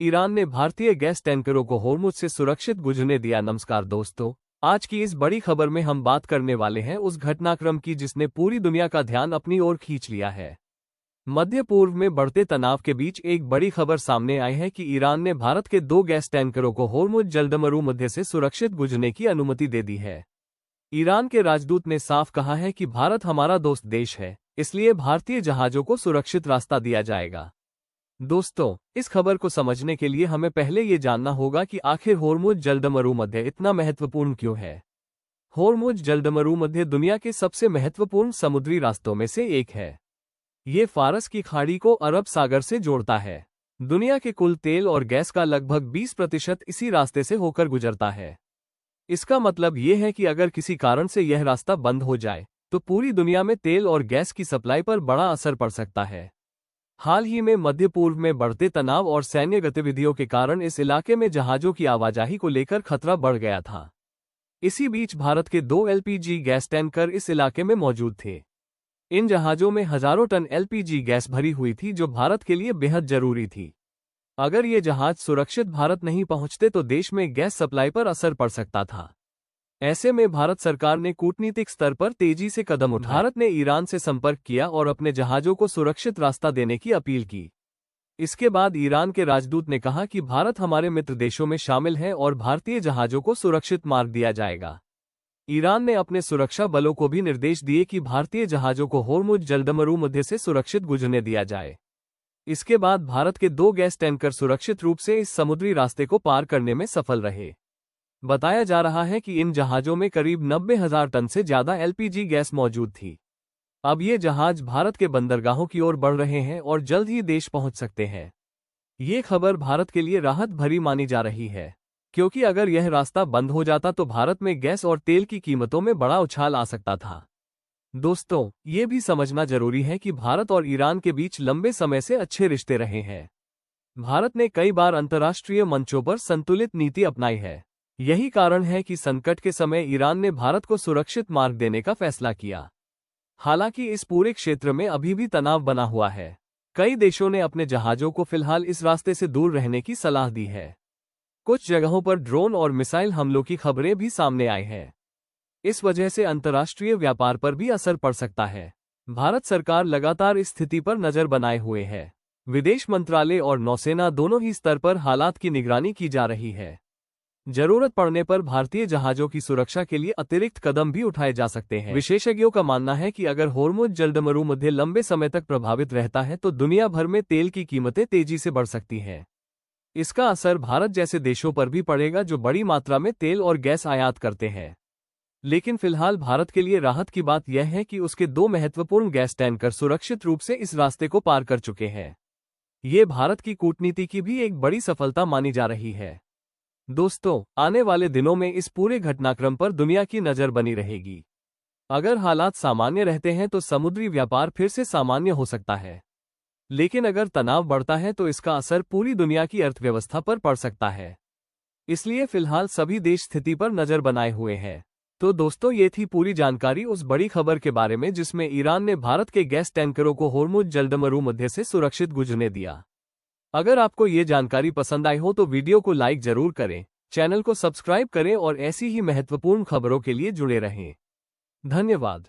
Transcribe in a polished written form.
Iran ने भारतीय gas टैंकरों को होर्मुज से सुरक्षित गुजरने दिया। नमस्कार दोस्तों, आज की इस बड़ी खबर में हम बात करने वाले हैं उस घटनाक्रम की जिसने पूरी दुनिया का ध्यान अपनी ओर खींच लिया है। मध्य पूर्व में बढ़ते तनाव के बीच एक बड़ी खबर सामने आई है कि ईरान ने भारत के 2 गैस टैंकरों को होर्मुज जलदमरू मध्य से सुरक्षित गुजरने की अनुमति दे दी है। ईरान के राजदूत ने साफ कहा है कि भारत हमारा दोस्त देश है, इसलिए भारतीय जहाजों को सुरक्षित रास्ता दिया जाएगा। दोस्तों, इस खबर को समझने के लिए हमें पहले ये जानना होगा कि आखिर होर्मुज जलदमरू मध्य इतना महत्वपूर्ण क्यों है। होर्मुज जलदमरू मध्य दुनिया के सबसे महत्वपूर्ण समुद्री रास्तों में से एक है। ये फारस की खाड़ी को अरब सागर से जोड़ता है। दुनिया के कुल तेल और गैस का लगभग 20% इसी रास्ते से होकर गुजरता है। इसका मतलब ये है कि अगर किसी कारण से यह रास्ता बंद हो जाए तो पूरी दुनिया में तेल और गैस की सप्लाई पर बड़ा असर पड़ सकता है। हाल ही में मध्य पूर्व में बढ़ते तनाव और सैन्य गतिविधियों के कारण इस इलाके में जहाजों की आवाजाही को लेकर खतरा बढ़ गया था। इसी बीच भारत के 2 एलपीजी गैस टैंकर इस इलाके में मौजूद थे। इन जहाजों में हजारों टन एलपीजी गैस भरी हुई थी जो भारत के लिए बेहद जरूरी थी। अगर ये जहाज सुरक्षित भारत नहीं पहुंचते तो देश में गैस सप्लाई पर असर पड़ सकता था। ऐसे में भारत सरकार ने कूटनीतिक स्तर पर तेजी से कदम उठाए। भारत ने ईरान से संपर्क किया और अपने जहाजों को सुरक्षित रास्ता देने की अपील की। इसके बाद ईरान के राजदूत ने कहा कि भारत हमारे मित्र देशों में शामिल है और भारतीय जहाजों को सुरक्षित मार्ग दिया जाएगा। ईरान ने अपने सुरक्षा बलों को भी निर्देश दिए कि भारतीय जहाजों को होर्मुज जलदमरू मध्य से सुरक्षित गुजरने दिया जाए। इसके बाद भारत के 2 गैस टैंकर सुरक्षित रूप से इस समुद्री रास्ते को पार करने में सफल रहे। बताया जा रहा है कि इन जहाजों में करीब 90,000 टन से ज्यादा एलपीजी गैस मौजूद थी। अब ये जहाज भारत के बंदरगाहों की ओर बढ़ रहे हैं और जल्द ही देश पहुंच सकते हैं। ये खबर भारत के लिए राहत भरी मानी जा रही है, क्योंकि अगर यह रास्ता बंद हो जाता तो भारत में गैस और तेल की कीमतों में बड़ा उछाल आ सकता था। दोस्तों, ये भी समझना जरूरी है कि भारत और ईरान के बीच लंबे समय से अच्छे रिश्ते रहे हैं। भारत ने कई बार अंतर्राष्ट्रीय मंचों पर संतुलित नीति अपनाई है। यही कारण है कि संकट के समय ईरान ने भारत को सुरक्षित मार्ग देने का फैसला किया। हालांकि इस पूरे क्षेत्र में अभी भी तनाव बना हुआ है। कई देशों ने अपने जहाजों को फिलहाल इस रास्ते से दूर रहने की सलाह दी है। कुछ जगहों पर ड्रोन और मिसाइल हमलों की खबरें भी सामने आई हैं। इस वजह से अंतर्राष्ट्रीय व्यापार पर भी असर पड़ सकता है। भारत सरकार लगातार इस स्थिति पर नजर बनाए हुए है। विदेश मंत्रालय और नौसेना दोनों ही स्तर पर हालात की निगरानी की जा रही है। जरूरत पड़ने पर भारतीय जहाजों की सुरक्षा के लिए अतिरिक्त कदम भी उठाए जा सकते हैं। विशेषज्ञों का मानना है कि अगर होर्मुज जलदमरू मध्य लंबे समय तक प्रभावित रहता है तो दुनिया भर में तेल की कीमतें तेजी से बढ़ सकती हैं। इसका असर भारत जैसे देशों पर भी पड़ेगा जो बड़ी मात्रा में तेल और गैस आयात करते हैं। लेकिन फिलहाल भारत के लिए राहत की बात यह है कि उसके 2 महत्वपूर्ण गैस टैंकर सुरक्षित रूप से इस रास्ते को पार कर चुके हैं। ये भारत की कूटनीति की भी एक बड़ी सफलता मानी जा रही है। दोस्तों, आने वाले दिनों में इस पूरे घटनाक्रम पर दुनिया की नजर बनी रहेगी। अगर हालात सामान्य रहते हैं तो समुद्री व्यापार फिर से सामान्य हो सकता है, लेकिन अगर तनाव बढ़ता है तो इसका असर पूरी दुनिया की अर्थव्यवस्था पर पड़ सकता है। इसलिए फिलहाल सभी देश स्थिति पर नजर बनाए हुए हैं। तो दोस्तों, ये थी पूरी जानकारी उस बड़ी खबर के बारे में जिसमें ईरान ने भारत के गैस टैंकरों को होर्मुज जलदमरू मध्य से सुरक्षित गुजरने दिया। अगर आपको ये जानकारी पसंद आई हो तो वीडियो को लाइक जरूर करें, चैनल को सब्सक्राइब करें और ऐसी ही महत्वपूर्ण खबरों के लिए जुड़े रहें। धन्यवाद।